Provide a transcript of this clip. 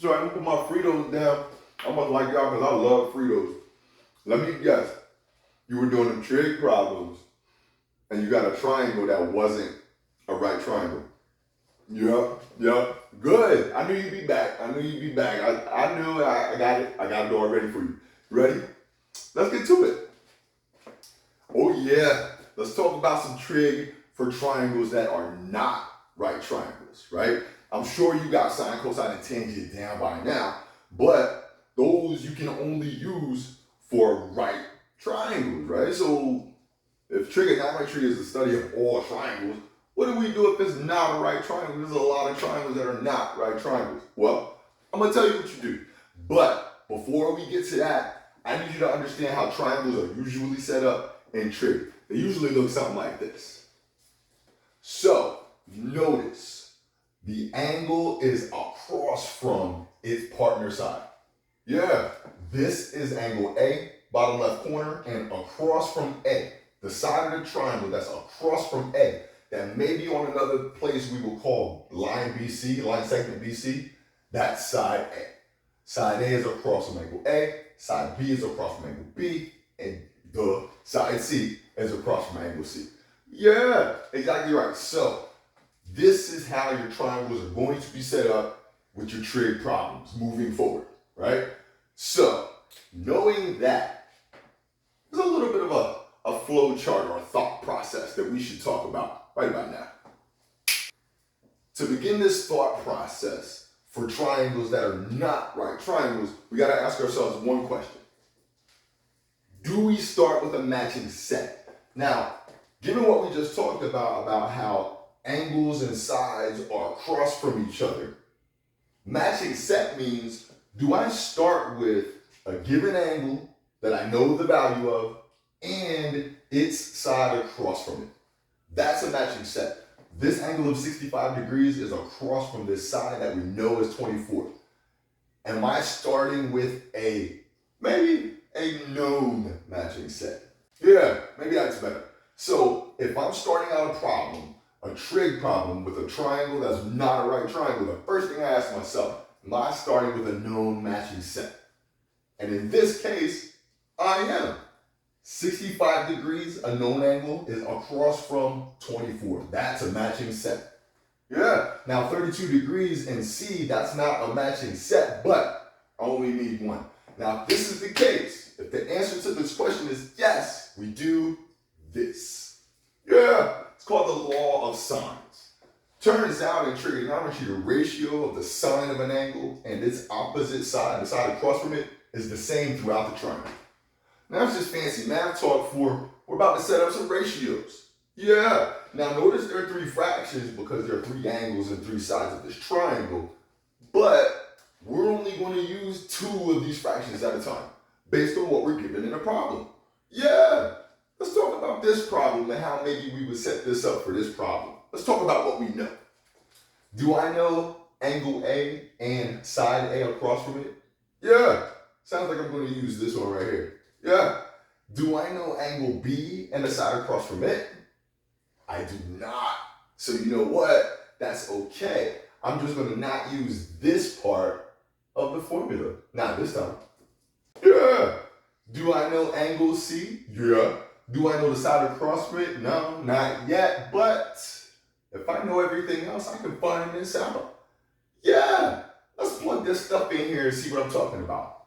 So I'm gonna put my Fritos down. I'm gonna like y'all because I love Fritos. Let me guess. You were doing them trig problems and you got a triangle that wasn't a right triangle. Yep. Good. I knew you'd be back. I knew I got it. I got it all ready for you. Ready? Let's get to it. Oh yeah. Let's talk about some trig for triangles that are not right triangles, right? I'm sure you got sine, cosine, and tangent down by now, but those you can only use for right triangles, right? So if trigonometry is the study of all triangles, what do we do if it's not a right triangle? There's a lot of triangles that are not right triangles. Well, I'm gonna tell you what you do. But before we get to that, I need you to understand how triangles are usually set up in trig. They usually look something like this. So notice the angle is across from its partner side. Yeah, this is angle A, bottom left corner, and across from A, the side of the triangle that's across from A, that may be on another place we will call line BC, line segment BC, that's side A. Side A is across from angle A, side B is across from angle B, and the side C is across from angle C. Yeah, exactly right. So this is how your triangles are going to be set up with your trig problems moving forward, right? So knowing that, there's a little bit of a flow chart or a thought process that we should talk about right about now. To begin this thought process for triangles that are not right triangles, we got to ask ourselves one question. Do we start with a matching set? Now, given what we just talked about how angles and sides are across from each other, matching set means, do I start with a given angle that I know the value of and its side across from it? That's a matching set. This angle of 65 degrees is across from this side that we know is 24. Am I starting with maybe a known matching set? Yeah, maybe that's better. So if I'm starting out a problem, a trig problem with a triangle that's not a right triangle, the first thing I ask myself, am I starting with a known matching set? And in this case, I am. 65 degrees, a known angle, is across from 24. That's a matching set. Yeah. Now 32 degrees in C, that's not a matching set, but I only need one. Now if this is the case, if the answer to this question is yes, we do this. Yeah. It's called the law of sines. Turns out in trigonometry, the ratio of the sine of an angle and its opposite side, the side across from it, is the same throughout the triangle. Now it's just fancy math talk for, we're about to set up some ratios. Yeah. Now notice there are three fractions because there are three angles and three sides of this triangle, but we're only going to use two of these fractions at a time based on what we're given in a problem. Yeah. Let's talk about this problem and how maybe we would set this up for this problem. Let's talk about what we know. Do I know angle A and side A across from it? Yeah. Sounds like I'm going to use this one right here. Yeah. Do I know angle B and the side across from it? I do not. So you know what? That's okay. I'm just going to not use this part of the formula. Not this time. Yeah. Do I know angle C? Yeah. Do I know the side across from it? No, not yet. But if I know everything else, I can find this out. Yeah. Let's plug this stuff in here and see what I'm talking about.